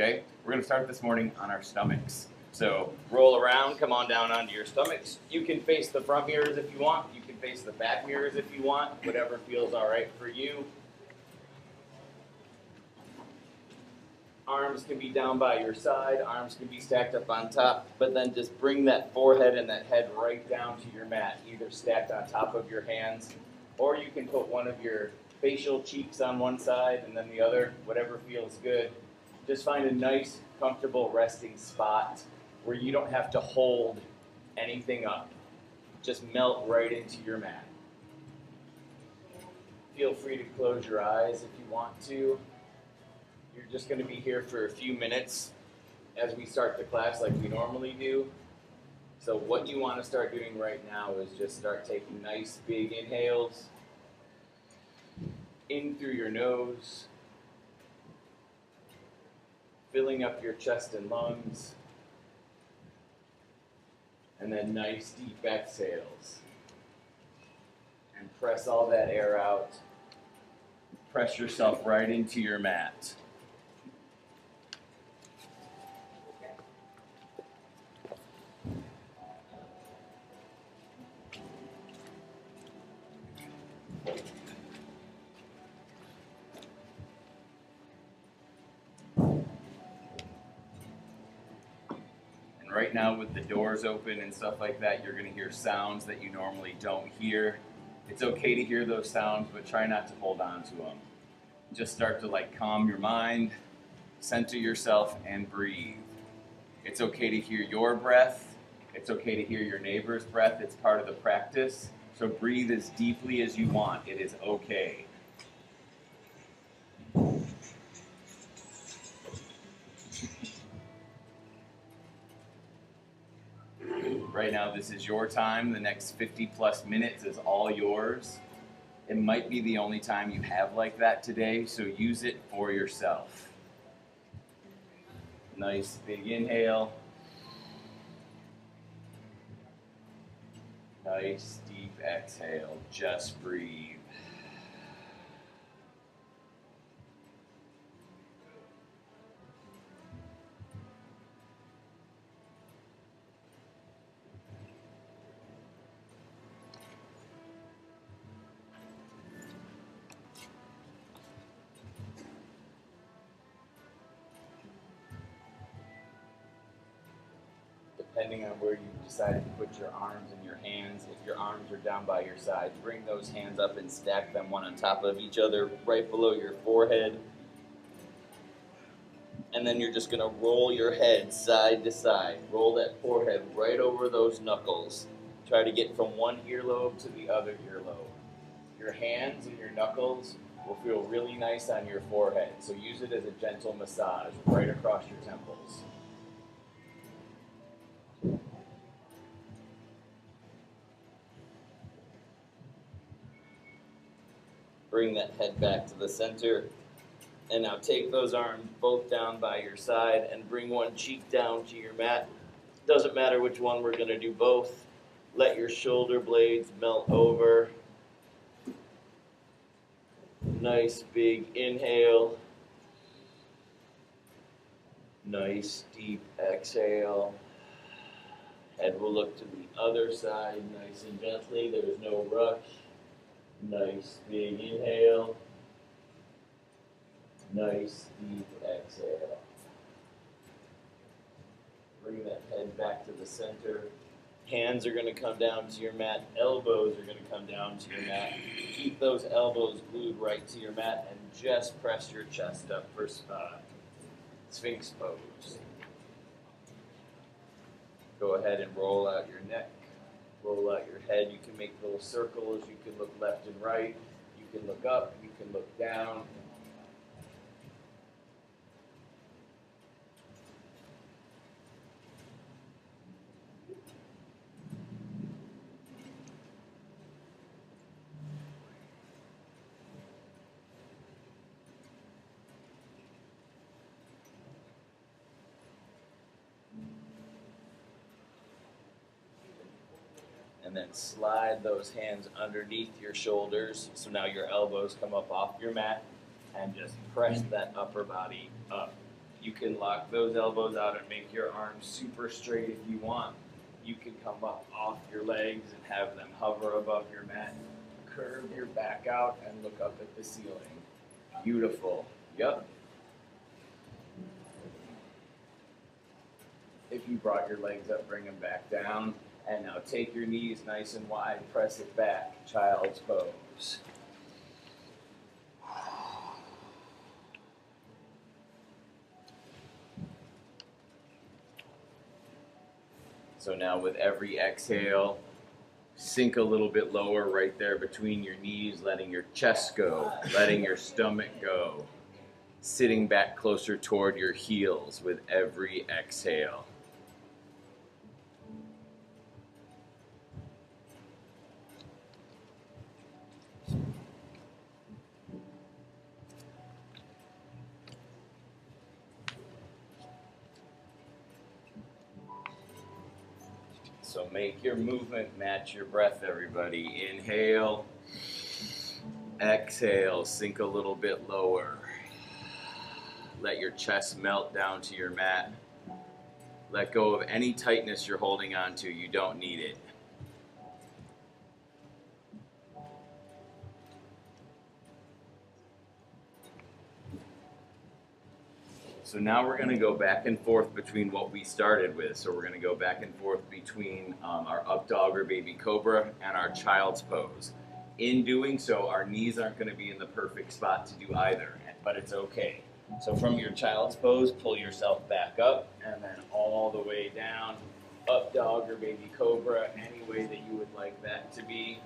okay? We're gonna start this morning on our stomachs. So roll around, come on down onto your stomachs. You can face the front mirrors if you want. You can face the back mirrors if you want. Whatever feels all right for you. Arms can be down by your side. Arms can be stacked up on top. But then just bring that forehead and that head right down to your mat, either stacked on top of your hands, or you can put one of your facial cheeks on one side and then the other, whatever feels good. Just find a nice, comfortable resting spot where you don't have to hold anything up. Just melt right into your mat. Feel free to close your eyes if you want to. You're just going to be here for a few minutes as we start the class like we normally do. So what you want to start doing right now is just start taking nice big inhales in through your nose, filling up your chest and lungs, and then nice deep exhales. And press all that air out. Press yourself right into your mat. Right now with the doors open and stuff like that, you're going to hear sounds that you normally don't hear. It's okay to hear those sounds, but try not to hold on to them. Just start to calm your mind, center yourself, and breathe. It's okay to hear your breath. It's okay to hear your neighbor's breath. It's part of the practice. So breathe as deeply as you want. It is okay. Right now, this is your time. The next 50 plus minutes is all yours. It might be the only time you have like that today, so use it for yourself. Nice big inhale. Nice deep exhale. Just breathe. Depending on where you decided to put your arms and your hands, if your arms are down by your side, bring those hands up and stack them one on top of each other right below your forehead. And then you're just going to roll your head side to side. Roll that forehead right over those knuckles. Try to get from one earlobe to the other earlobe. Your hands and your knuckles will feel really nice on your forehead, so use it as a gentle massage right across your temples. Bring that head back to the center. And now take those arms both down by your side and bring one cheek down to your mat. Doesn't matter which one, we're going to do both. Let your shoulder blades melt over. Nice big inhale. Nice deep exhale. Head will look to the other side nice and gently. There's no rush. Nice big inhale. Nice deep exhale. Bring that head back to the center. Hands are going to come down to your mat. Elbows are going to come down to your mat. Keep those elbows glued right to your mat and just press your chest up for Sphinx pose. Go ahead and roll out your neck. Roll out your head. You can make little circles. You can look left and right. You can look up. You can look down. And then slide those hands underneath your shoulders. So now your elbows come up off your mat and just press that upper body up. You can lock those elbows out and make your arms super straight if you want. You can come up off your legs and have them hover above your mat. Curve your back out and look up at the ceiling. Beautiful. Yep. If you brought your legs up, bring them back down. And now take your knees nice and wide, press it back, child's pose. So now with every exhale, sink a little bit lower right there between your knees, letting your chest go, letting your stomach go, sitting back closer toward your heels with every exhale. So make your movement match your breath, everybody. Inhale, exhale, sink a little bit lower. Let your chest melt down to your mat. Let go of any tightness you're holding on to. You don't need it. So now we're going to go back and forth between what we started with. So we're going to go back and forth between our up dog or baby cobra and our child's pose. In doing so, our knees aren't going to be in the perfect spot to do either, but it's okay. So from your child's pose, pull yourself back up and then all the way down, up dog or baby cobra, any way that you would like that to be.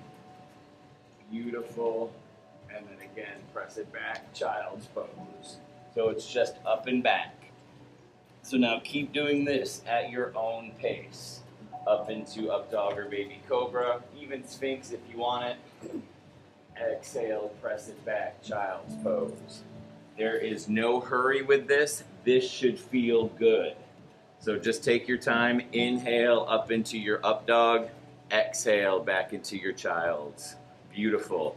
Beautiful. And then again, press it back, child's pose. So it's just up and back. So now keep doing this at your own pace. Up into up dog or baby cobra, even sphinx if you want it. Exhale, press it back, child's pose. There is no hurry with this. This should feel good. So just take your time. Inhale up into your up dog. Exhale back into your child's. Beautiful.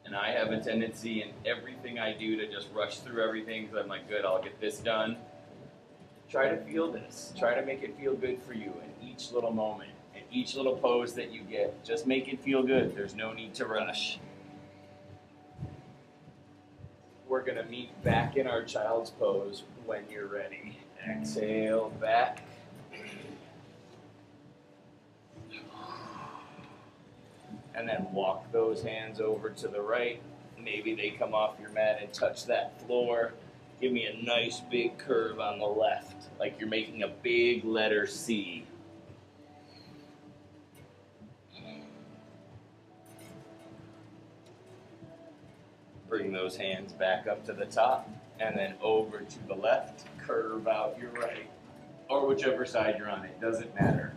And I have a tendency in everything I do to just rush through everything because I'm like, good, I'll get this done. Try to feel this. Try to make it feel good for you in each little moment, in each little pose that you get. Just make it feel good. There's no need to rush. We're going to meet back in our child's pose when you're ready. Exhale, back. And then walk those hands over to the right. Maybe they come off your mat and touch that floor. Give me a nice big curve on the left, like you're making a big letter C. Bring those hands back up to the top and then over to the left. Curve out your right, or whichever side you're on, it doesn't matter.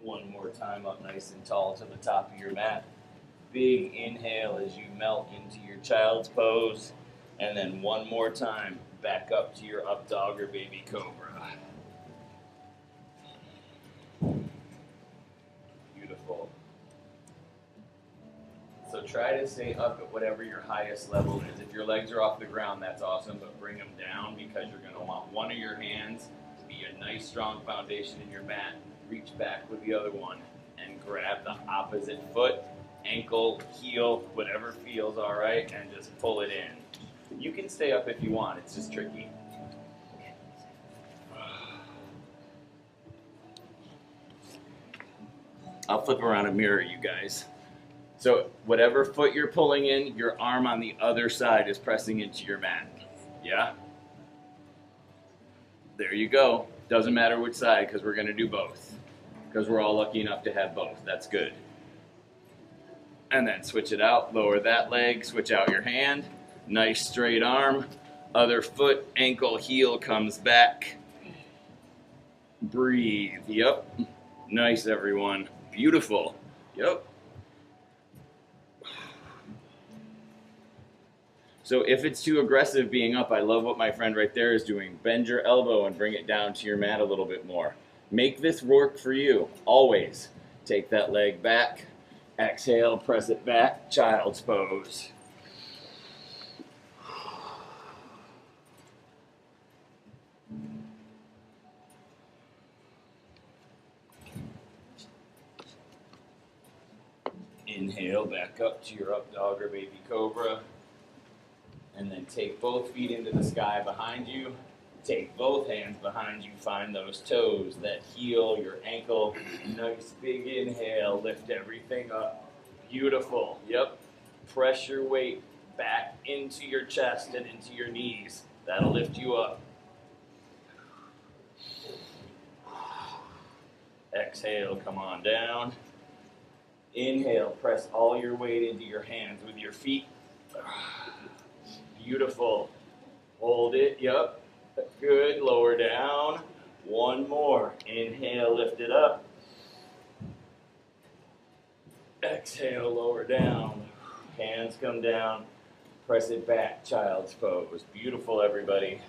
One more time up nice and tall to the top of your mat. Big inhale as you melt into your child's pose. And then one more time back up to your up dog or baby cobra. Beautiful. So try to stay up at whatever your highest level is. If your legs are off the ground, that's awesome, but bring them down because you're going to want one of your hands to be a nice strong foundation in your mat. Reach back with the other one and grab the opposite foot, ankle, heel, whatever feels all right, and just pull it in. You can stay up if you want, it's just tricky. I'll flip around and mirror you guys. So whatever foot you're pulling in, your arm on the other side is pressing into your mat. Yeah? There you go. Doesn't matter which side because we're going to do both. Because we're all lucky enough to have both. That's good. And then switch it out. Lower that leg. Switch out your hand. Nice straight arm. Other foot, ankle, heel comes back. Breathe. Yep. Nice, everyone. Beautiful. Yep. So if it's too aggressive being up, I love what my friend right there is doing. Bend your elbow and bring it down to your mat a little bit more. Make this work for you, always. Take that leg back, exhale, press it back, child's pose. Inhale, back up to your up dog or baby cobra. And then take both feet into the sky behind you. Take both hands behind you. Find those toes, that heel, your ankle. Nice big inhale. Lift everything up. Beautiful. Yep. Press your weight back into your chest and into your knees. That'll lift you up. Exhale, come on down. Inhale, press all your weight into your hands with your feet. Beautiful. Hold it, yep. Good, lower down. One more. Inhale, lift it up. Exhale, lower down. Hands come down. Press it back, child's pose. Beautiful, everybody.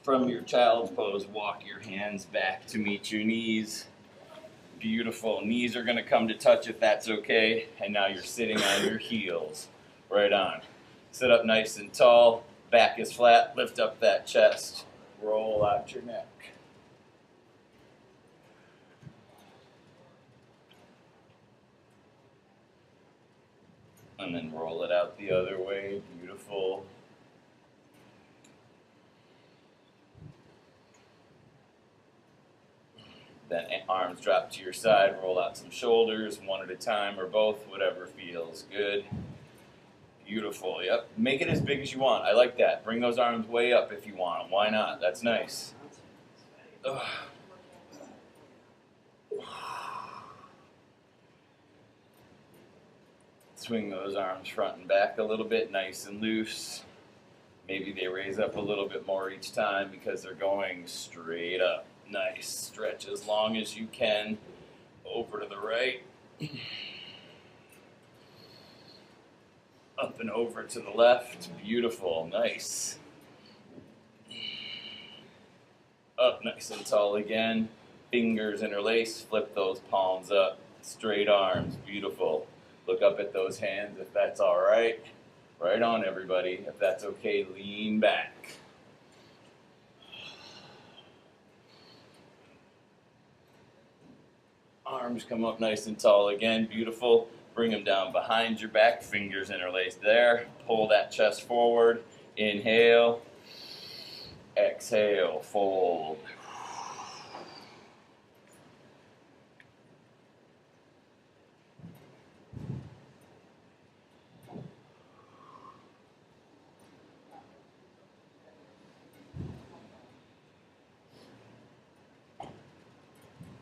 From your child's pose, walk your hands back to meet your knees. Beautiful. Knees are going to come to touch if that's okay. And now you're sitting on your heels. Right on. Sit up nice and tall. Back is flat. Lift up that chest. Roll out your neck. And then roll it out the other way. Beautiful. Then arms drop to your side, roll out some shoulders, one at a time or both, whatever feels good. Beautiful, yep. Make it as big as you want. I like that. Bring those arms way up if you want them. Why not? That's nice. Ugh. Swing those arms front and back a little bit, nice and loose. Maybe they raise up a little bit more each time because they're going straight up. Nice. Stretch as long as you can. Over to the right. Up and over to the left. Beautiful. Nice. Up nice and tall again. Fingers interlace. Flip those palms up. Straight arms. Beautiful. Look up at those hands if that's all right. Right on, everybody. If that's okay, lean back. Arms come up nice and tall again. Beautiful. Bring them down behind your back. Fingers interlaced there. Pull that chest forward. Inhale. Exhale. Fold.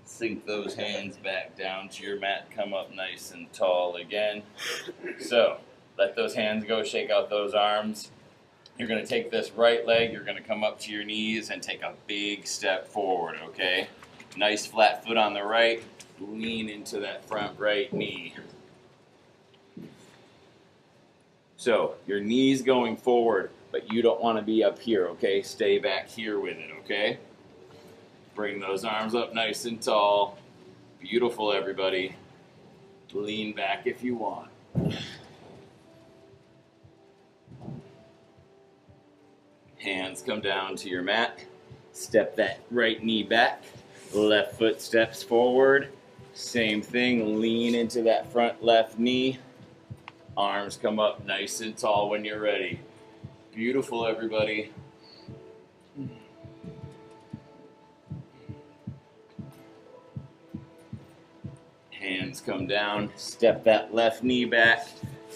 Sink those hands back down to your mat. Come up nice and tall again. So, let those hands go. Shake out those arms. You're going to take this right leg. You're going to come up to your knees and take a big step forward, okay? Nice flat foot on the right. Lean into that front right knee. So, your knee's going forward, but you don't want to be up here, okay? Stay back here with it, okay? Bring those arms up nice and tall. Beautiful, everybody. Lean back if you want. Hands come down to your mat. Step that right knee back. Left foot steps forward. Same thing, lean into that front left knee. Arms come up nice and tall when you're ready. Beautiful, everybody. Hands come down, step that left knee back,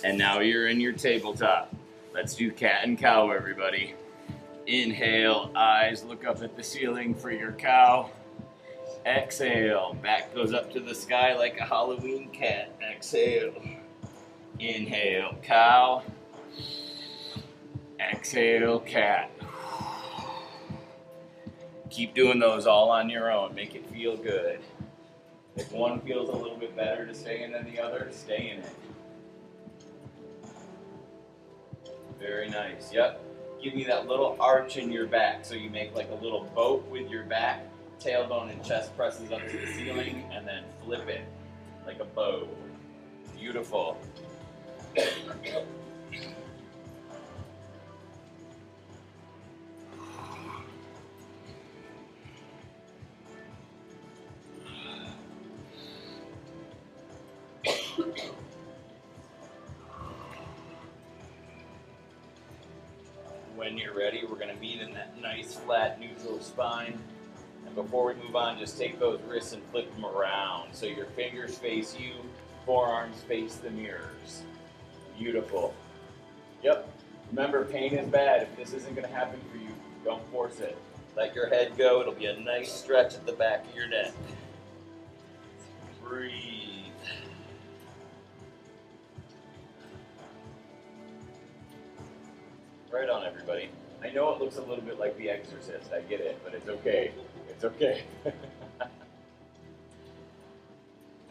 and now you're in your tabletop. Let's do cat and cow, everybody. Inhale, eyes look up at the ceiling for your cow. Exhale, back goes up to the sky like a Halloween cat. Exhale. Inhale, cow. Exhale, cat. Keep doing those all on your own. Make it feel good. If one feels a little bit better to stay in than the other, stay in it. Very nice. Yep. Give me that little arch in your back. So you make like a little boat with your back. Tailbone and chest presses up to the ceiling, and then flip it like a bow. Beautiful. When you're ready, we're going to meet in that nice flat neutral spine. And before we move on, just take those wrists and flip them around. So your fingers face you, forearms face the mirrors. Beautiful. Yep. Remember, pain is bad. If this isn't going to happen for you, don't force it. Let your head go. It'll be a nice stretch at the back of your neck. Breathe. Right on, everybody. I know it looks a little bit like The Exorcist. I get it, but it's okay. It's okay.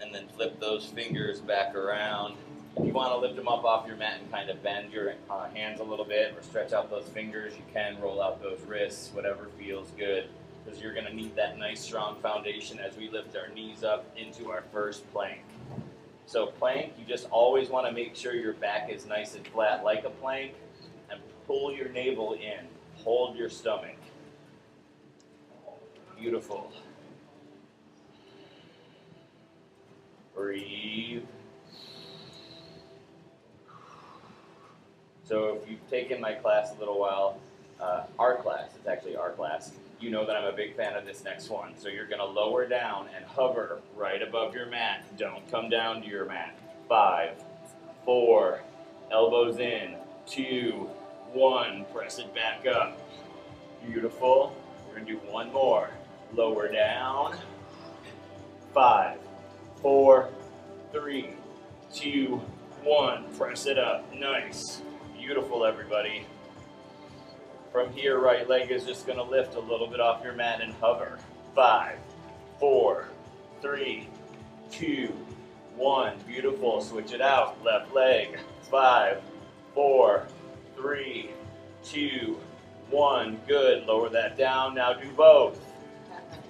And then flip those fingers back around. If you want to lift them up off your mat and kind of bend your hands a little bit or stretch out those fingers, you can roll out those wrists, whatever feels good, because you're going to need that nice strong foundation as we lift our knees up into our first plank. So plank, you just always want to make sure your back is nice and flat like a plank, and pull your navel in. Hold your stomach. Beautiful. Breathe. So if you've taken my class a little while, our class, it's actually our class, you know that I'm a big fan of this next one. So you're going to lower down and hover right above your mat. Don't come down to your mat. 5, 4, elbows in, 2, 1, press it back up. Beautiful. We're going to do one more. Lower down. 5, 4, 3, 2, 1, press it up. Nice. Beautiful, everybody. From here, right leg is just going to lift a little bit off your mat and hover. 5, 4, 3, 2, 1. Beautiful. Switch it out. Left leg. 5, 4, 3, 2, 1. Good. Lower that down. Now do both.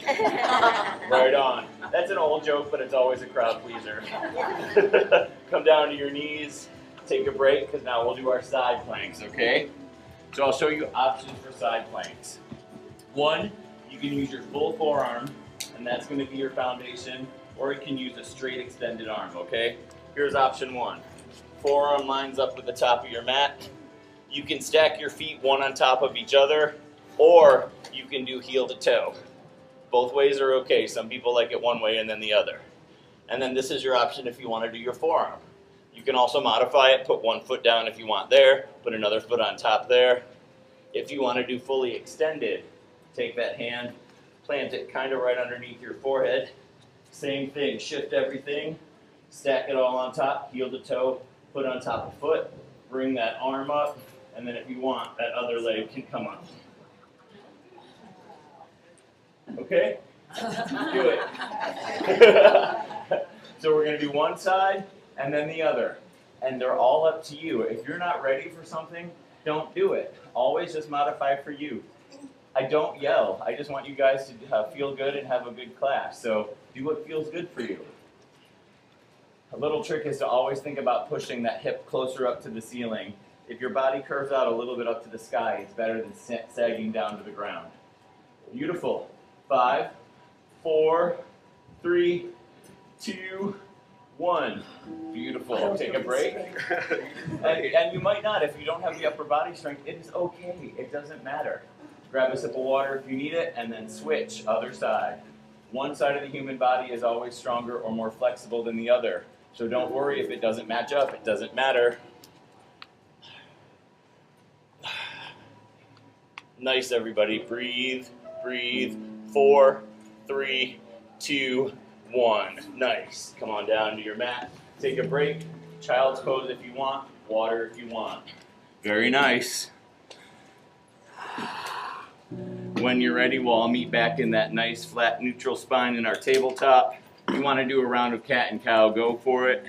Right on. That's an old joke, but it's always a crowd pleaser. Come down to your knees. Take a break, because now we'll do our side planks, okay? So I'll show you options for side planks. One, you can use your full forearm, and that's going to be your foundation, or you can use a straight extended arm, okay? Here's option one. Forearm lines up with the top of your mat. You can stack your feet one on top of each other, or you can do heel to toe. Both ways are okay. Some people like it one way and then the other. And then this is your option if you want to do your forearm. You can also modify it, put one foot down if you want there, put another foot on top there. If you want to do fully extended, take that hand, plant it kind of right underneath your forehead. Same thing, shift everything, stack it all on top, heel to toe, put on top of foot, bring that arm up, and then if you want, that other leg can come up. Okay? Do it. So we're going to do one side and then the other. And they're all up to you. If you're not ready for something, don't do it. Always just modify for you. I don't yell. I just want you guys to feel good and have a good class. So do what feels good for you. A little trick is to always think about pushing that hip closer up to the ceiling. If your body curves out a little bit up to the sky, it's better than sagging down to the ground. Beautiful. 5, 4, 3, 2, 1. Beautiful. Take a break. And you might not. If you don't have the upper body strength, it is okay. It doesn't matter. Grab a sip of water if you need it, and then switch, other side. One side of the human body is always stronger or more flexible than the other. So don't worry if it doesn't match up. It doesn't matter. Nice, everybody. Breathe, breathe. 4, 3, 2, 1. Nice. Come on down to your mat. Take a break. Child's pose if you want. Water if you want. Very nice. When you're ready, we'll all meet back in that nice flat neutral spine in our tabletop. You you want to do a round of cat and cow, go for it.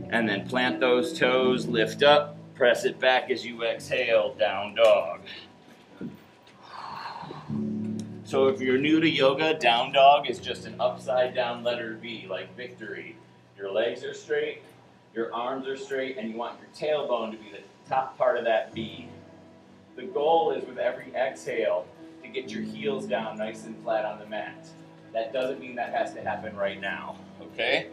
And then plant those toes, lift up, press it back as you exhale, down dog. So if you're new to yoga, down dog is just an upside down letter V, like victory. Your legs are straight, your arms are straight, and you want your tailbone to be the top part of that V. The goal is with every exhale to get your heels down nice and flat on the mat. That doesn't mean that has to happen right now, okay?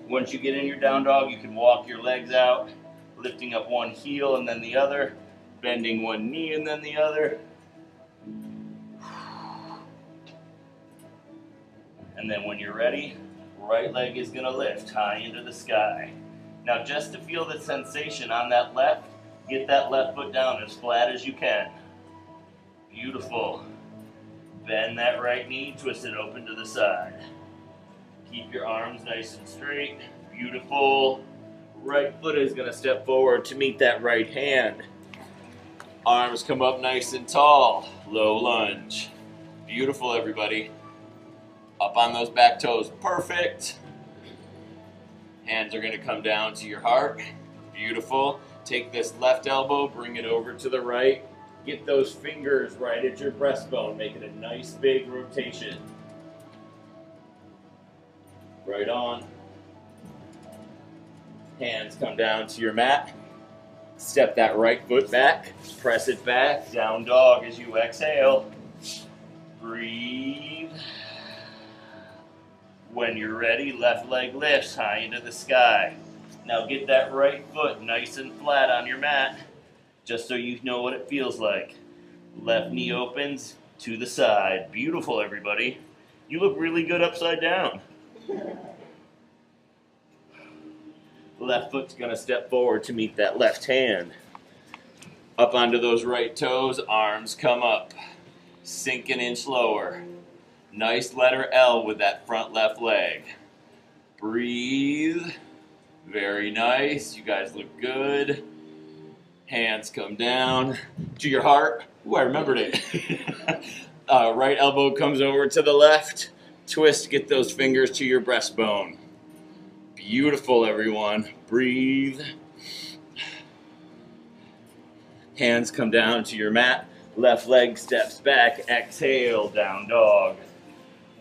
Once you get in your down dog, you can walk your legs out, lifting up one heel and then the other, bending one knee and then the other. And then when you're ready, right leg is going to lift high into the sky. Now just to feel the sensation on that left, get that left foot down as flat as you can. Beautiful. Bend that right knee, twist it open to the side. Keep your arms nice and straight. Beautiful. Right foot is going to step forward to meet that right hand. Arms come up nice and tall. Low lunge. Beautiful, everybody. Up on those back toes. Perfect. Hands are going to come down to your heart. Beautiful. Take this left elbow, bring it over to the right. Get those fingers right at your breastbone. Make it a nice big rotation. Right on. Hands come down to your mat. Step that right foot back. Press it back. Down dog as you exhale. Breathe. When you're ready, left leg lifts high into the sky. Now get that right foot nice and flat on your mat, just so you know what it feels like. Left knee opens to the side. Beautiful, everybody. You look really good upside down. Left foot's gonna step forward to meet that left hand. Up onto those right toes, arms come up. Sink an inch lower. Nice letter L with that front left leg. Breathe. Very nice. You guys look good. Hands come down to your heart. Ooh, I remembered it. Right elbow comes over to the left. Twist, get those fingers to your breastbone. Beautiful, everyone. Breathe. Hands come down to your mat. Left leg steps back. Exhale, down dog.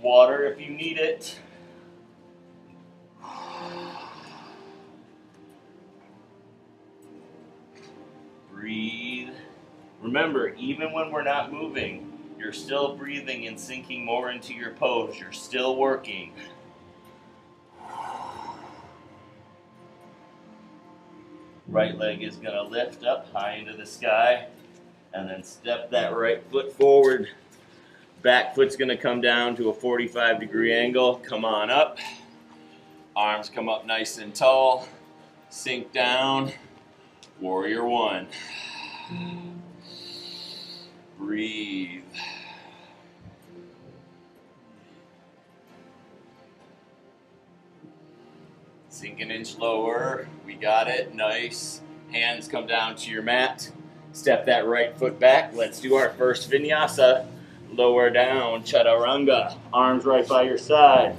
Water if you need it. Breathe. Remember, even when we're not moving, you're still breathing and sinking more into your pose. You're still working. Right leg is going to lift up high into the sky, and then step that right foot forward. Back foot's going to come down to a 45-degree angle. Come on up. Arms come up nice and tall. Sink down. Warrior one. Breathe. Sink an inch lower. We got it. Nice. Hands come down to your mat. Step that right foot back. Let's do our first vinyasa. Lower down, chaturanga. Arms right by your side.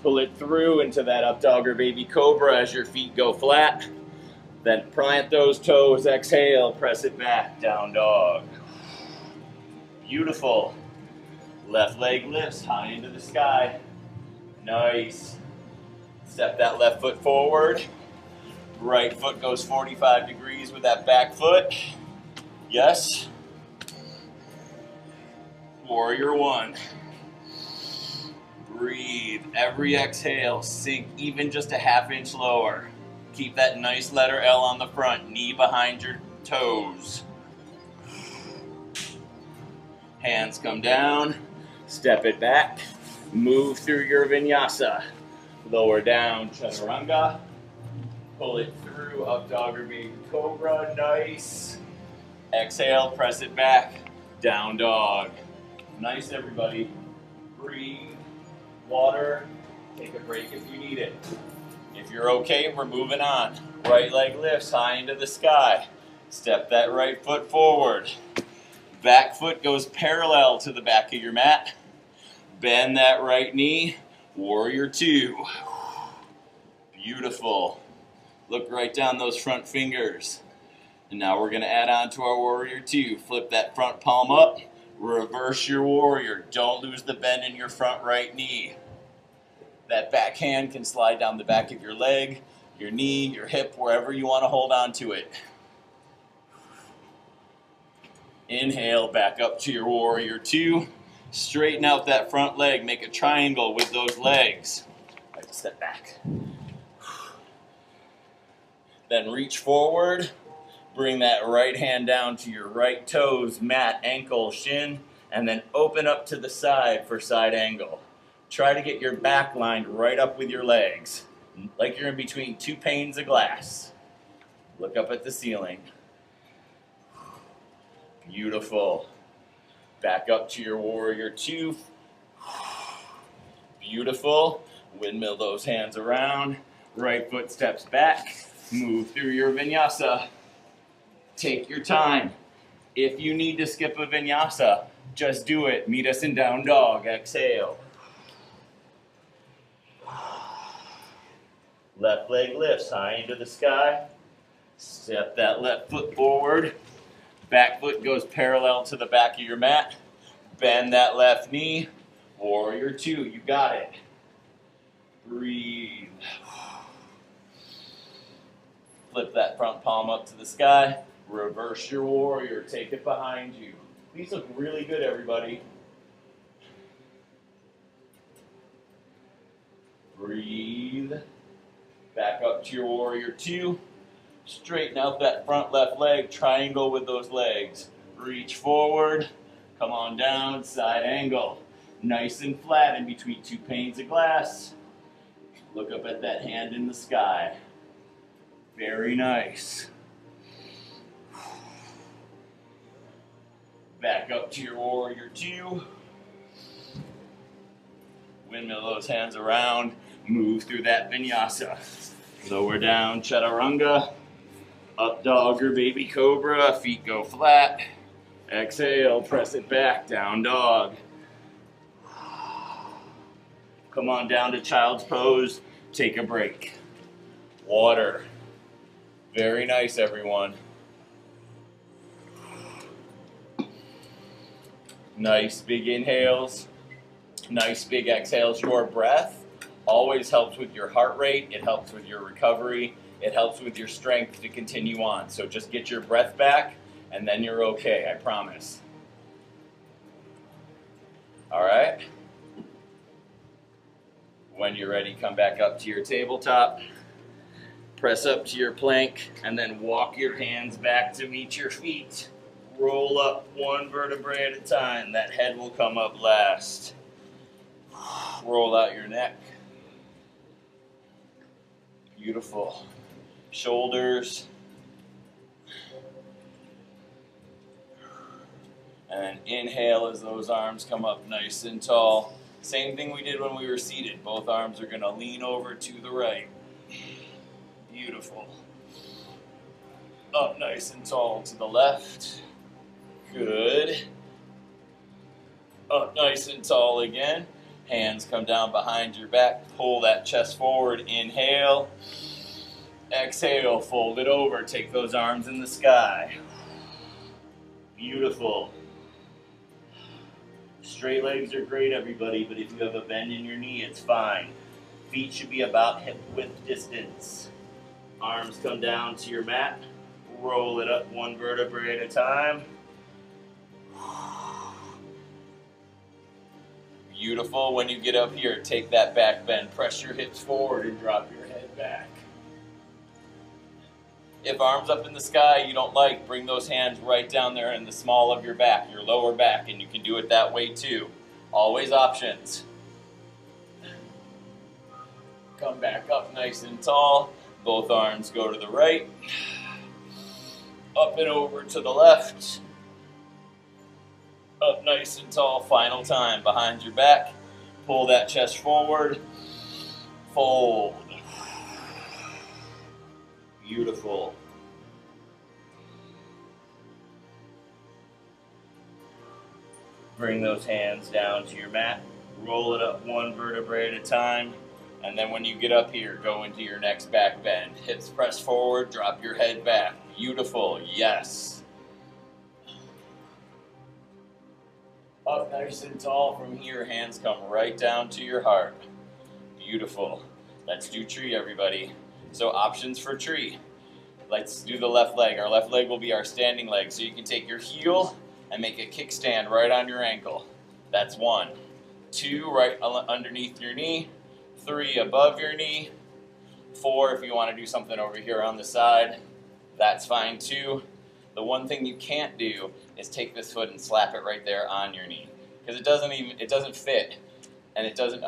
Pull it through into that up dog or baby cobra as your feet go flat. Then plant those toes, exhale, press it back, down dog. Beautiful. Left leg lifts high into the sky. Nice. Step that left foot forward. Right foot goes 45 degrees with that back foot. Yes. Warrior one. Breathe. Every exhale, sink even just a half inch lower. Keep that nice letter L on the front, knee behind your toes. Hands come down, step it back, move through your vinyasa. Lower down, chaturanga. Pull it through, up dog or baby cobra, nice. Exhale, press it back, down dog. Nice, everybody. Breathe, water, take a break if you need it. If you're okay, we're moving on. Right leg lifts high into the sky. Step that right foot forward. Back foot goes parallel to the back of your mat. Bend that right knee. Warrior two. Beautiful. Look right down those front fingers. And now we're going to add on to our warrior two. Flip that front palm up. Reverse your warrior. Don't lose the bend in your front right knee. That back hand can slide down the back of your leg, your knee, your hip, wherever you want to hold on to it. Inhale, back up to your warrior two. Straighten out that front leg. Make a triangle with those legs. All right, step back. Then reach forward. Bring that right hand down to your right toes, mat, ankle, shin, and then open up to the side for side angle. Try to get your back lined right up with your legs, like you're in between two panes of glass. Look up at the ceiling. Beautiful. Back up to your warrior two. Beautiful. Windmill those hands around. Right foot steps back. Move through your vinyasa. Take your time. If you need to skip a vinyasa, just do it. Meet us in down dog. Exhale. Left leg lifts high into the sky. Step that left foot forward. Back foot goes parallel to the back of your mat. Bend that left knee. Warrior two, you got it. Breathe. Flip that front palm up to the sky. Reverse your warrior. Take it behind you. These look really good, everybody. Breathe. Back up to your warrior two. Straighten out that front left leg. Triangle with those legs. Reach forward. Come on down. Side angle. Nice and flat in between two panes of glass. Look up at that hand in the sky. Very nice. Back up to your warrior two. Windmill those hands around. Move through that vinyasa. Lower down, chaturanga. Up dog or baby cobra. Feet go flat. Exhale, press it back, down dog. Come on down to child's pose. Take a break. Water. Very nice, everyone. Nice big inhales. Nice big exhales. Your breath always helps with your heart rate. It helps with your recovery. It helps with your strength to continue on. So just get your breath back and then you're okay, I promise. All right? When you're ready, come back up to your tabletop. Press up to your plank and then walk your hands back to meet your feet. Roll up one vertebrae at a time. That head will come up last. Roll out your neck. Beautiful. Shoulders. And inhale as those arms come up nice and tall. Same thing we did when we were seated. Both arms are going to lean over to the right. Beautiful. Up nice and tall to the left. Good. Up nice and tall again. Hands come down behind your back. Pull that chest forward. Inhale. Exhale. Fold it over. Take those arms in the sky. Beautiful. Straight legs are great, everybody, but if you have a bend in your knee, it's fine. Feet should be about hip width distance. Arms come down to your mat. Roll it up one vertebrae at a time. Beautiful. When you get up here, take that back bend. Press your hips forward and drop your head back. If arms up in the sky you don't like, bring those hands right down there in the small of your back, your lower back, and you can do it that way too. Always options. Come back up nice and tall. Both arms go to the right. Up and over to the left. Up nice and tall. Final time. Behind your back. Pull that chest forward. Fold. Beautiful. Bring those hands down to your mat. Roll it up one vertebrae at a time. And then when you get up here, go into your next back bend. Hips press forward, drop your head back. Beautiful, yes. Up nice and tall from here, hands come right down to your heart. Beautiful. Let's do tree, everybody. So options for tree. Let's do the left leg. Our left leg will be our standing leg. So you can take your heel and make a kickstand right on your ankle. That's 1. 2, right underneath your knee. 3, above your knee. 4, if you want to do something over here on the side, that's fine too. The one thing you can't do is take this foot and slap it right there on your knee, because it doesn't fit, and it doesn't,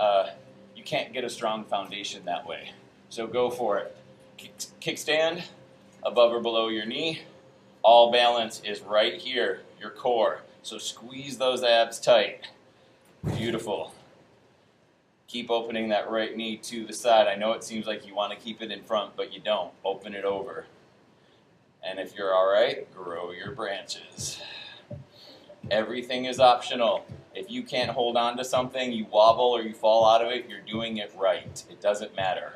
you can't get a strong foundation that way. So go for it. Kickstand, above or below your knee. All balance is right here, your core. So squeeze those abs tight. Beautiful. Keep opening that right knee to the side. I know it seems like you want to keep it in front, but you don't. Open it over. And if you're all right, grow your branches. Everything is optional. If you can't hold on to something, you wobble or you fall out of it, you're doing it right. It doesn't matter.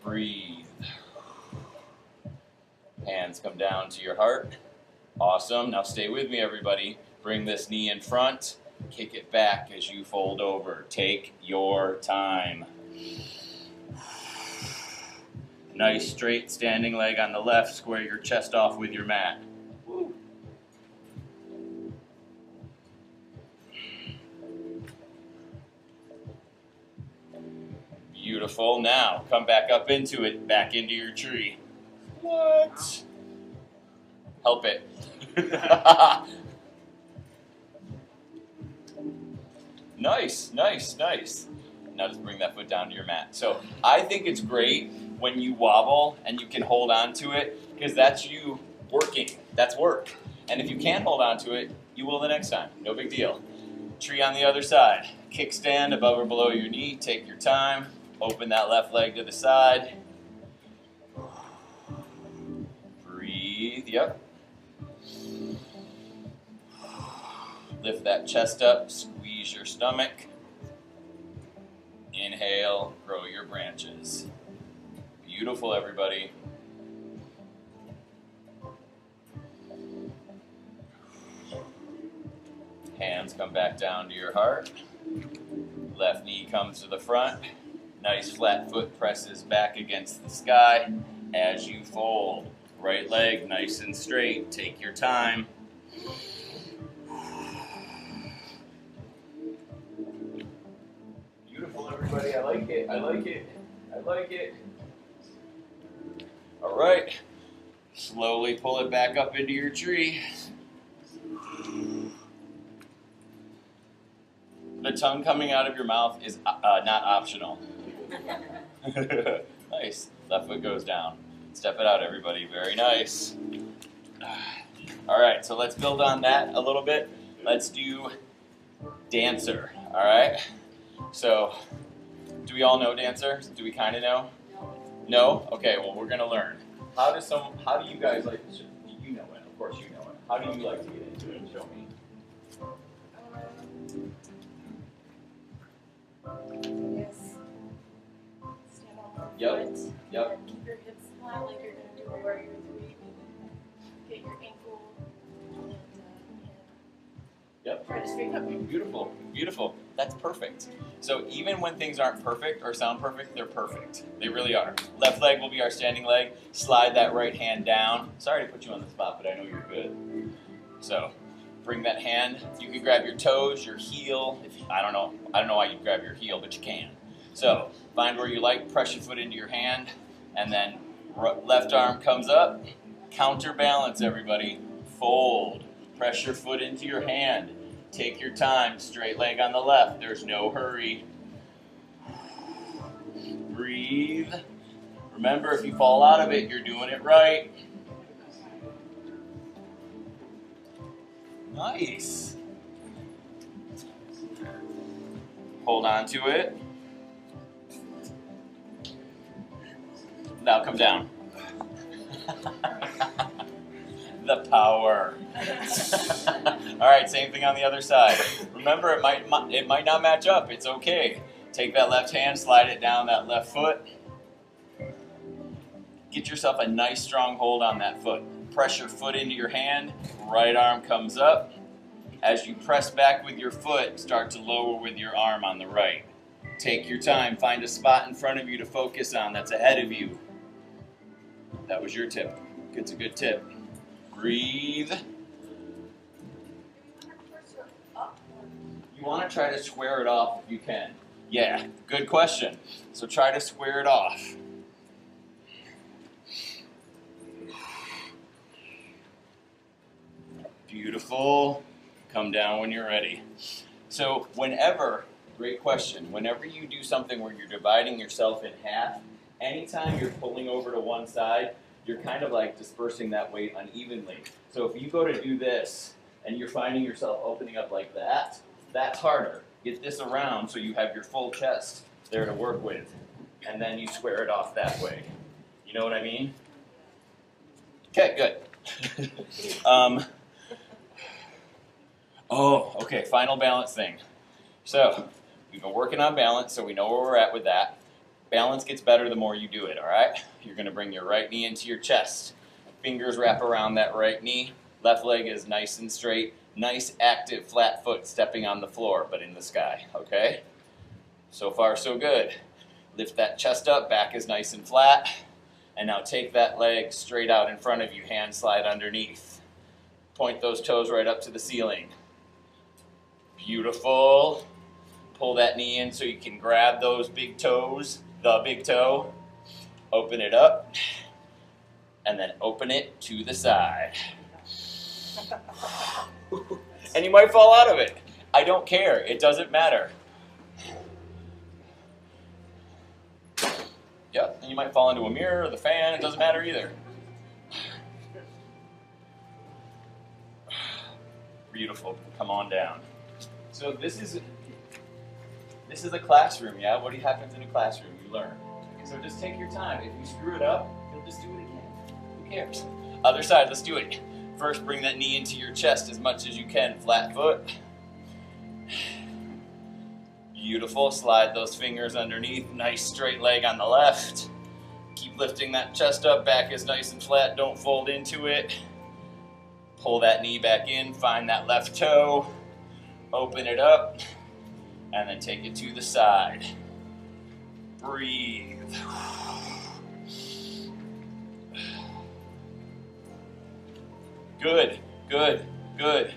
Breathe. Hands come down to your heart. Awesome. Now stay with me, everybody. Bring this knee in front. Kick it back as you fold over. Take your time. Nice straight standing leg on the left. Square your chest off with your mat. Woo. Beautiful. Now come back up into it. Back into your tree. What? Help it. Nice, nice, nice. Now just bring that foot down to your mat. So I think it's great when you wobble and you can hold on to it, because that's you working. That's work. And if you can't hold on to it, you will the next time. No big deal. Tree on the other side. Kickstand above or below your knee. Take your time. Open that left leg to the side. Breathe. Yep. Lift that chest up. Squeeze your stomach. Inhale. Grow your branches. Beautiful, everybody. Hands come back down to your heart. Left knee comes to the front. Nice flat foot presses back against the sky as you fold. Right leg nice and straight. Take your time. Beautiful, everybody. I like it. I like it. I like it. All right. Slowly pull it back up into your tree. The tongue coming out of your mouth is not optional. Nice. Left foot goes down. Step it out, everybody. Very nice. All right, so let's build on that a little bit. Let's do dancer, all right? So, do we all know dancer? Do we kind of know? No? Okay, well, we're going to learn. How do you guys like, you know it, of course you know it. How do you like to get into it? Show me. Yes. Stand on one Yep. foot. Yep. And keep your hips flat like you're going to do a warrior 3. Get your ankle and Yep. try to straighten up. Beautiful, beautiful. That's perfect. So even when things aren't perfect or sound perfect, they're perfect. They really are. Left leg will be our standing leg. Slide that right hand down. Sorry to put you on the spot, but I know you're good. So bring that hand. You can grab your toes, your heel. I don't know why you grab your heel, but you can. So find where you like. Press your foot into your hand, and then left arm comes up. Counterbalance, everybody. Fold. Press your foot into your hand. Take your time. Straight leg on the left. There's no hurry. Breathe. Remember, if you fall out of it, you're doing it right. Nice. Hold on to it. Now come down. the power. All right, same thing on the other side. Remember, it might not match up. It's okay. Take that left hand, slide it down that left foot. Get yourself a nice strong hold on that foot. Press your foot into your hand. Right arm comes up. As you press back with your foot, start to lower with your arm on the right. Take your time. Find a spot in front of you to focus on that's ahead of you. That was your tip. It's a good tip. Breathe. You want to try to square it off if you can. Yeah, good question. So try to square it off. Beautiful. Come down when you're ready. So great question, whenever you do something where you're dividing yourself in half, anytime you're pulling over to one side, you're kind of like dispersing that weight unevenly. So if you go to do this and you're finding yourself opening up like that, that's harder. Get this around so you have your full chest there to work with, and then you square it off that way. You know what I mean? Okay, good. Okay, final balance thing. So, we've been working on balance, so we know where we're at with that. Balance gets better the more you do it, all right? You're going to bring your right knee into your chest. Fingers wrap around that right knee. Left leg is nice and straight. Nice, active, flat foot stepping on the floor, but in the sky, okay? So far, so good. Lift that chest up, back is nice and flat. And now take that leg straight out in front of you, hand slide underneath. Point those toes right up to the ceiling. Beautiful. Pull that knee in so you can grab those big toes, the big toe. Open it up, and then open it to the side. And you might fall out of it. I don't care. It doesn't matter. Yep, and you might fall into a mirror or the fan. It doesn't matter either. Beautiful. Come on down. So this is a classroom, yeah? What happens in a classroom? You learn. So just take your time. If you screw it up, you'll just do it again. Who cares? Other side, let's do it. First, bring that knee into your chest as much as you can. Flat foot. Beautiful. Slide those fingers underneath. Nice straight leg on the left. Keep lifting that chest up. Back is nice and flat. Don't fold into it. Pull that knee back in. Find that left toe. Open it up. And then take it to the side. Breathe. Good, good, good.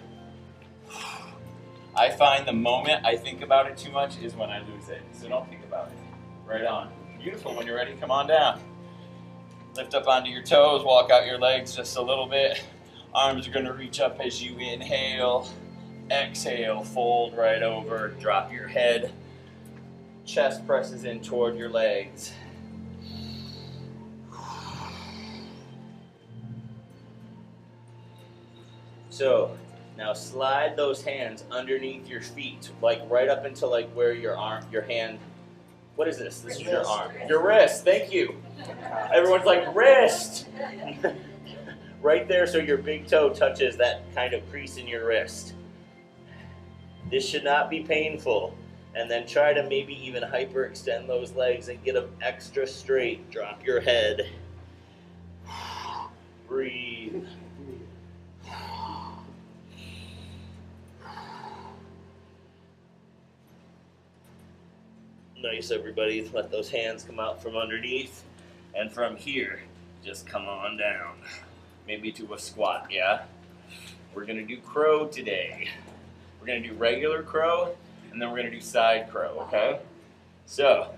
I find the moment I think about it too much is when I lose it. So don't think about it. Right on. Beautiful. When you're ready, come on down. Lift up onto your toes. Walk out your legs just a little bit. Arms are going to reach up as you inhale. Exhale. Fold right over. Drop your head. Chest presses in toward your legs. So now slide those hands underneath your feet, like right up into like where your hand. What is this? This is your arm. Your wrist. Thank you. Everyone's like wrist. Right there, so your big toe touches that kind of crease in your wrist. This should not be painful. And then try to maybe even hyperextend those legs and get them extra straight. Drop your head. Breathe. Nice, everybody. Let those hands come out from underneath. And from here, just come on down. Maybe to a squat, yeah? We're going to do crow today. We're going to do regular crow, and then we're going to do side crow, okay? So,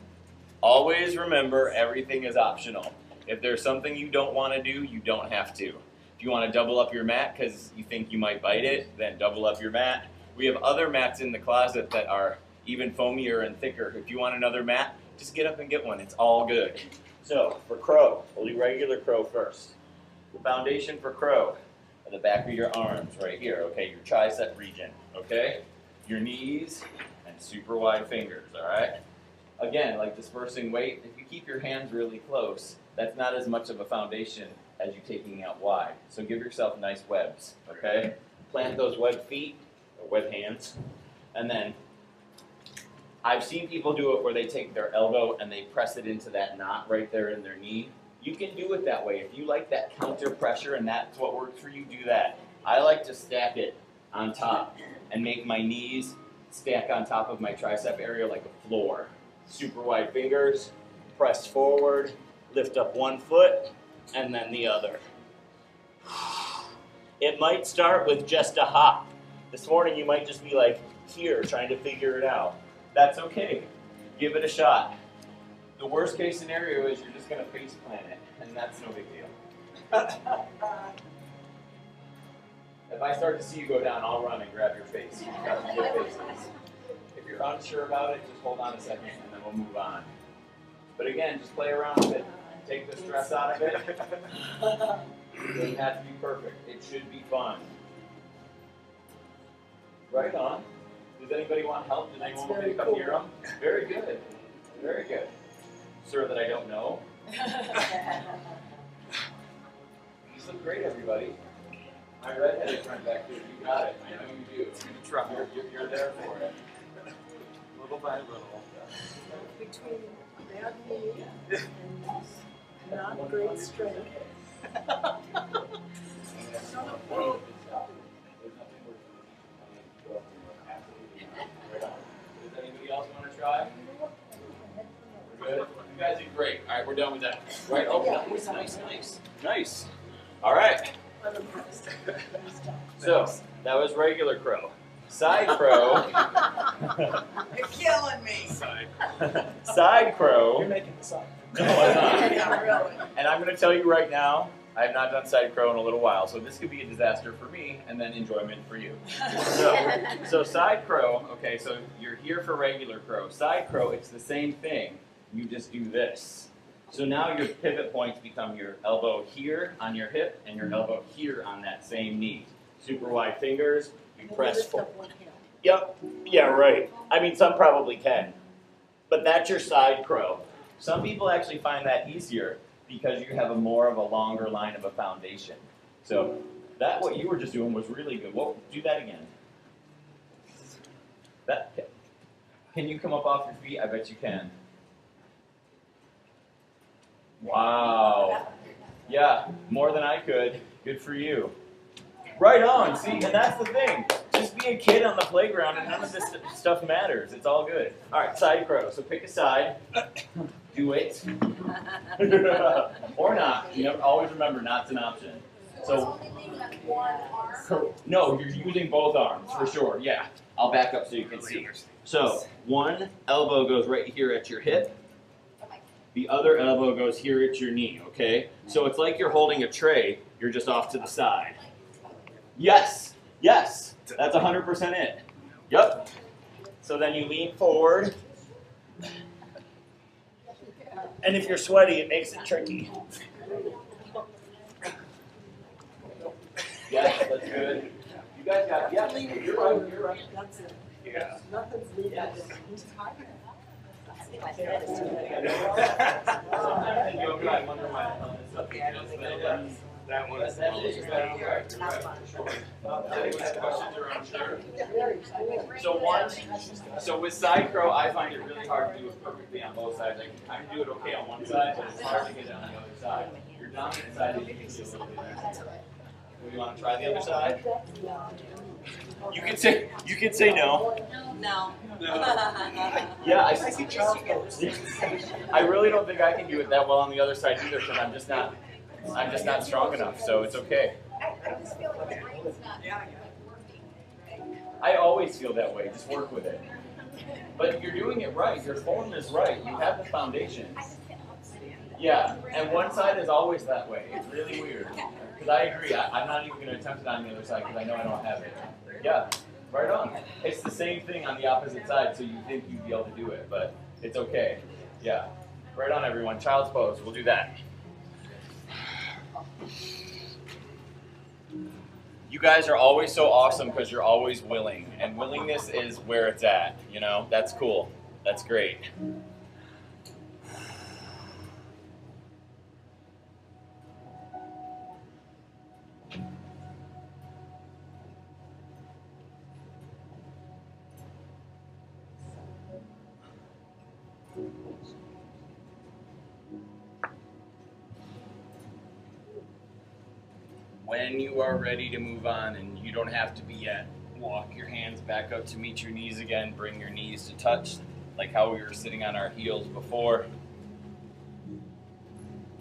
always remember everything is optional. If there's something you don't want to do, you don't have to. If you want to double up your mat because you think you might bite it, then double up your mat. We have other mats in the closet that are even foamier and thicker. If you want another mat, just get up and get one. It's all good. So, for crow, we'll do regular crow first. The foundation for crow are the back of your arms right here, okay? Your tricep region, okay? Your knees and super wide fingers, all right? Again, like dispersing weight, if you keep your hands really close, that's not as much of a foundation as you're taking out wide. So give yourself nice webs, okay? Plant those web feet, or web hands, and then I've seen people do it where they take their elbow and they press it into that knot right there in their knee. You can do it that way. If you like that counter pressure and that's what works for you, do that. I like to stack it on top and make my knees stack on top of my tricep area like a floor. Super wide fingers, press forward, lift up one foot, and then the other. It might start with just a hop. This morning you might just be like here trying to figure it out. That's okay. Give it a shot. The worst case scenario is you're just going to face plant it, and that's no big deal. If I start to see you go down, I'll run and grab your face. You've got some good faces. If you're unsure about it, just hold on a second, and then we'll move on. But again, just play around with it. Take the stress out of it. It doesn't have to be perfect. It should be fun. Right on. Does anybody want help? Does anyone want me to come near them? Very good. Very good. Sir that I don't know. You look great, everybody. My redheaded friend back here, you got it. I know you do. You're there for it. Little by little. Between bad knee and not great strength. Does anybody else want to try? We're good? You guys did great. All right, we're done with that. Right? Oh, nice. All right. So, that was regular crow. Side crow. You're killing me. Side crow. You're making this up. No, I'm not. Yeah, really. And I'm going to tell you right now, I have not done side crow in a little while, so this could be a disaster for me and then enjoyment for you. So side crow, okay, so you're here for regular crow. Side crow, it's the same thing. You just do this. So now your pivot points become your elbow here on your hip and your elbow here on that same knee. Super wide fingers, you press forward. Yep, yeah, right. I mean, some probably can. But that's your side crow. Some people actually find that easier because you have more of a longer line of a foundation. So that what you were just doing was really good. Well, do that again. Can you come up off your feet? I bet you can. Wow. Yeah, more than I could. Good for you. Right on. See, and that's the thing. Just be a kid on the playground and none of this stuff matters. It's all good. All right, side crow. So pick a side. Do it. Or not. You know, always remember, not's an option. So, no, you're using both arms for sure. Yeah. I'll back up so you can see. So, one elbow goes right here at your hip. The other elbow goes here at your knee, okay? So it's like you're holding a tray, you're just off to the side. Yes, yes, that's 100% it. Yep. So then you lean forward. And if you're sweaty, it makes it tricky. Yes, that's good. You guys got it. Yeah, you're right. That's it. Yeah. Nothing's leaving. Yes. Yes. Sometimes in yoga, I wonder why that one is sure. Any questions or unsure? So with side crow, I find it really hard to do it perfectly on both sides. I can kind of do it okay on one side, but it's hard to get it on the other side. Your dominant side is usually a little bit easier. Do you want to try the other side? You can say no. No. Yeah, I see Charles. I really don't think I can do it that well on the other side either because I'm just not strong enough. So it's okay. I just feel like my brain's not working. I always feel that way. Just work with it. But you're doing it right. Your form is right. You have the foundations. Yeah, and one side is always that way. It's really weird. Because I agree. I'm not even going to attempt it on the other side because I know I don't have it. Yeah. Right on. It's the same thing on the opposite side, so you think you'd be able to do it, but it's okay. Yeah. Right on, everyone. Child's pose. We'll do that. You guys are always so awesome because you're always willing, and willingness is where it's at. You know, that's cool. That's great. When you are ready to move on, and you don't have to be yet, walk your hands back up to meet your knees again. Bring your knees to touch, like how we were sitting on our heels before.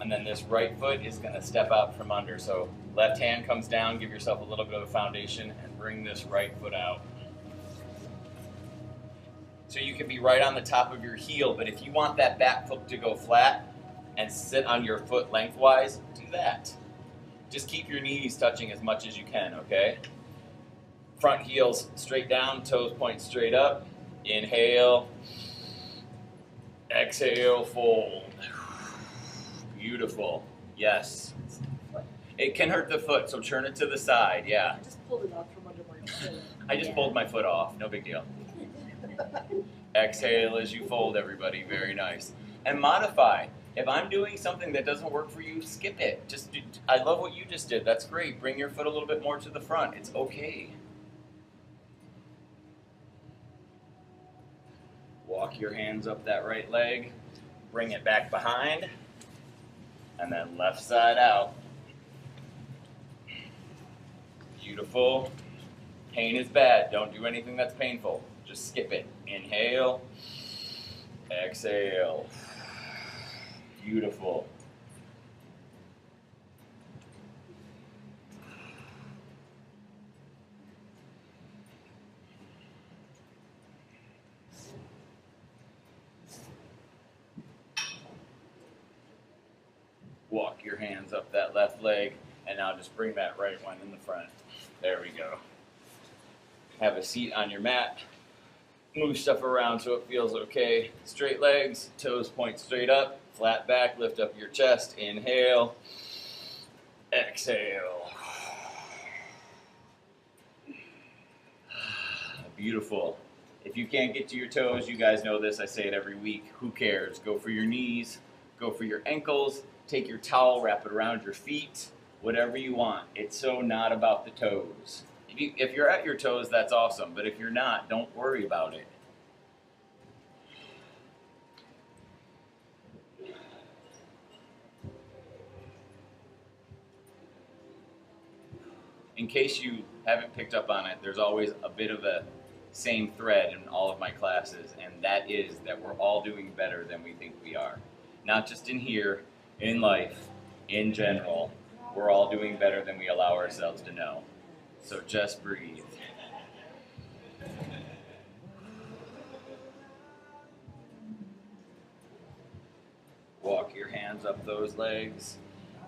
And then this right foot is going to step out from under. So left hand comes down, give yourself a little bit of a foundation, and bring this right foot out. So you can be right on the top of your heel, but if you want that back foot to go flat and sit on your foot lengthwise, do that. Just keep your knees touching as much as you can, okay? Front heels straight down, toes point straight up. Inhale. Exhale, fold. Beautiful. Yes. It can hurt the foot, so turn it to the side, yeah. I just pulled it out from under my foot. I just pulled my foot off, no big deal. Exhale as you fold, everybody, very nice. And modify. If I'm doing something that doesn't work for you, skip it. I love what you just did. That's great. Bring your foot a little bit more to the front. It's okay. Walk your hands up that right leg. Bring it back behind. And then left side out. Beautiful. Pain is bad. Don't do anything that's painful. Just skip it. Inhale. Exhale. Beautiful. Walk your hands up that left leg, and now just bring that right one in the front. There we go. Have a seat on your mat. Move stuff around so it feels okay. Straight legs, toes point straight up, flat back, lift up your chest. Inhale, exhale. Beautiful. If you can't get to your toes, you guys know this, I say it every week. Who cares? Go for your knees, go for your ankles, take your towel, wrap it around your feet, whatever you want. It's so not about the toes. If you're at your toes, that's awesome, but if you're not, don't worry about it. In case you haven't picked up on it, there's always a bit of a same thread in all of my classes, and that is that we're all doing better than we think we are. Not just in here, in life, in general, we're all doing better than we allow ourselves to know. So just breathe. Walk your hands up those legs.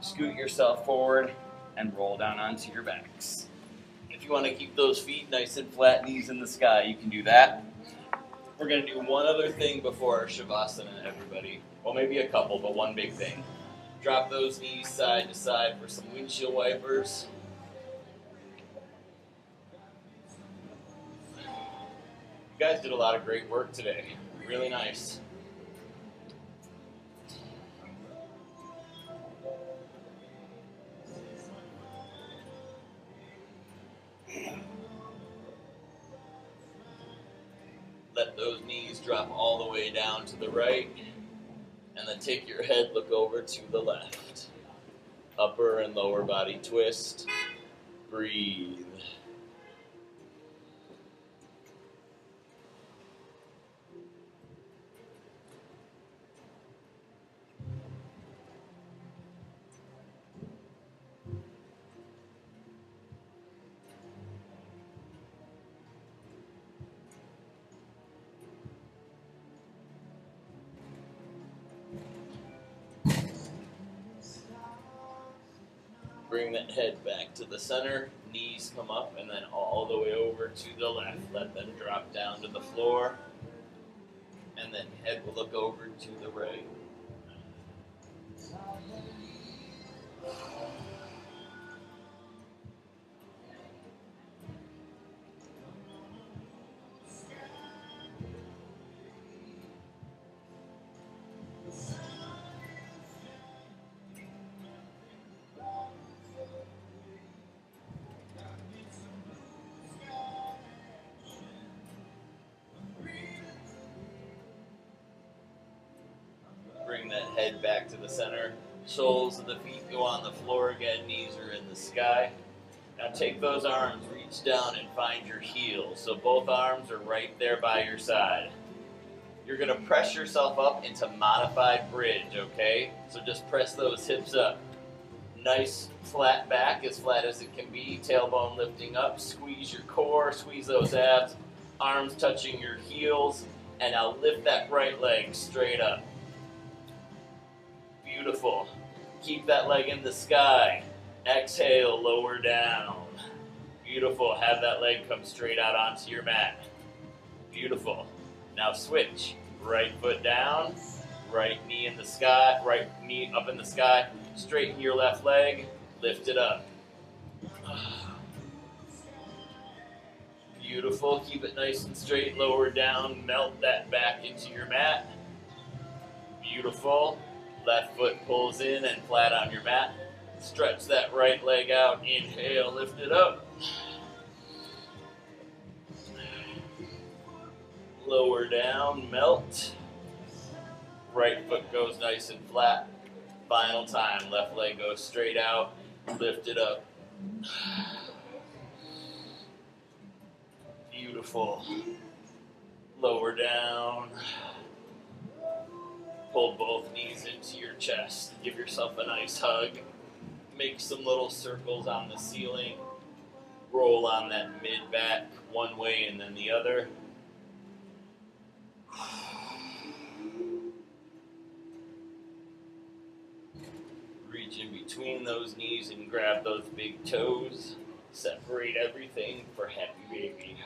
Scoot yourself forward and roll down onto your backs. If you want to keep those feet nice and flat, knees in the sky, you can do that. We're going to do one other thing before our Shavasana, everybody. Well, maybe a couple, but one big thing. Drop those knees side to side for some windshield wipers. You guys did a lot of great work today. Really nice. Let those knees drop all the way down to the right, and then take your head, look over to the left. Upper and lower body twist. Breathe. Bring that head back to the center, knees come up, and then all the way over to the left. Let them drop down to the floor, and then head will look over to the right. head back to the center. Soles of the feet go on the floor again, knees are in the sky. Now take those arms, reach down and find your heels. So both arms are right there by your side. You're going to press yourself up into modified bridge, okay? So just press those hips up. Nice flat back, as flat as it can be. Tailbone lifting up. Squeeze your core, squeeze those abs. Arms touching your heels. And now lift that right leg straight up. Beautiful. Keep that leg in the sky. Exhale, lower down. Beautiful. Have that leg come straight out onto your mat. Beautiful. Now switch. Right foot down. Right knee in the sky. Right knee up in the sky. Straighten your left leg. Lift it up. Beautiful. Keep it nice and straight. Lower down. Melt that back into your mat. Beautiful. Left foot pulls in and flat on your mat. Stretch that right leg out. Inhale. Lift it up. Lower down. Melt. Right foot goes nice and flat. Final time. Left leg goes straight out. Lift it up. Beautiful. Lower down. Pull both knees into your chest. Give yourself a nice hug. Make some little circles on the ceiling. Roll on that mid-back one way and then the other. Reach in between those knees and grab those big toes. Separate everything for happy baby.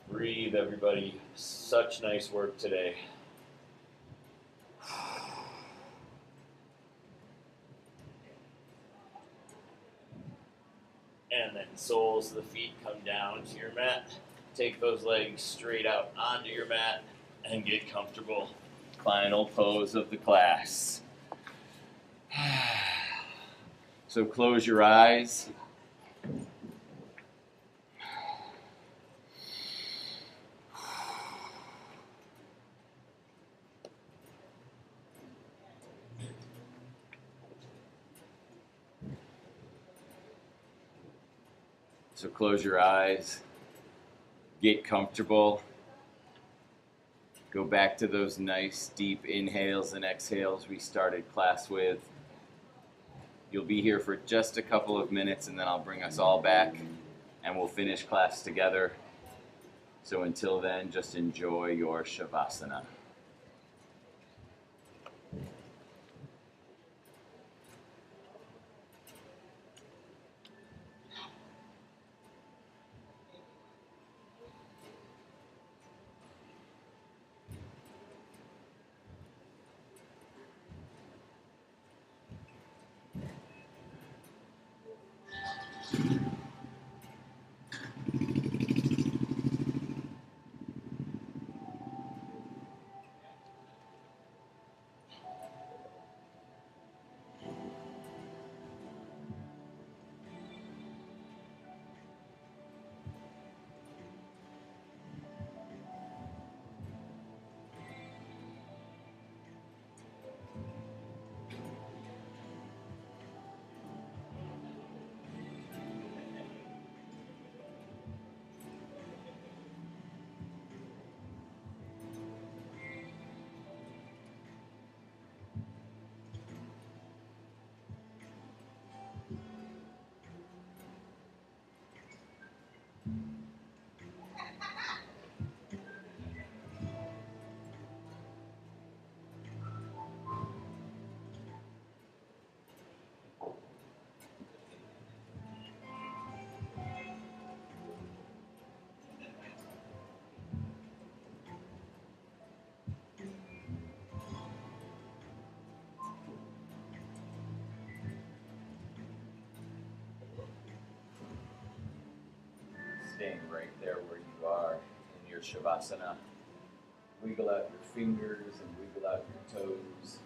Breathe, everybody. Such nice work today. And then soles of the feet come down to your mat. Take those legs straight out onto your mat and get comfortable. Final pose of the class. So close your eyes. So close your eyes, get comfortable, go back to those nice deep inhales and exhales we started class with. You'll be here for just a couple of minutes and then I'll bring us all back and we'll finish class together. So until then, just enjoy your Shavasana. Staying right there where you are in your Shavasana. Wiggle out your fingers and wiggle out your toes.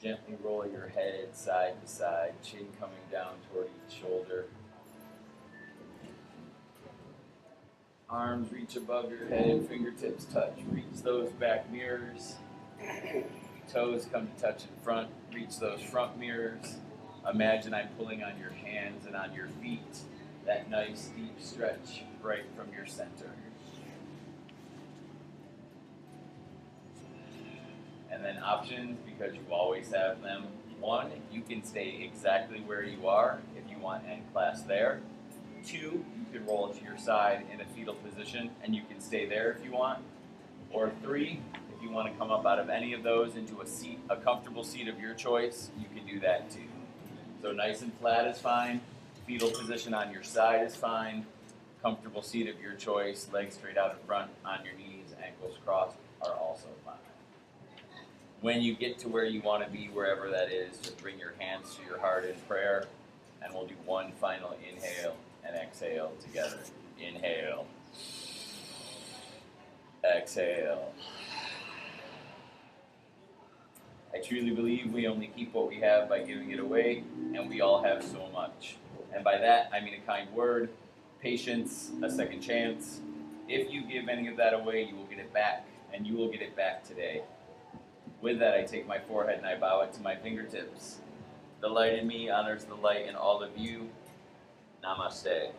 Gently roll your head side to side, chin coming down toward each shoulder. Arms reach above your head, fingertips touch. Reach those back mirrors. Toes come to touch in front. Reach those front mirrors. Imagine I'm pulling on your hands and on your feet. That nice deep stretch right from your center. And then options, because you always have them. One, you can stay exactly where you are if you want end class there. Two, you can roll to your side in a fetal position and you can stay there if you want. Or three, if you want to come up out of any of those into a seat, a comfortable seat of your choice, you can do that too. So nice and flat is fine. Fetal position on your side is fine. Comfortable seat of your choice, legs straight out in front, on your knees, ankles crossed are also fine. When you get to where you want to be, wherever that is, just bring your hands to your heart in prayer, and we'll do one final inhale and exhale together. Inhale. Exhale. I truly believe we only keep what we have by giving it away, and we all have so much. And by that, I mean a kind word, patience, a second chance. If you give any of that away, you will get it back, and you will get it back today. With that, I take my forehead and I bow it to my fingertips. The light in me honors the light in all of you. Namaste.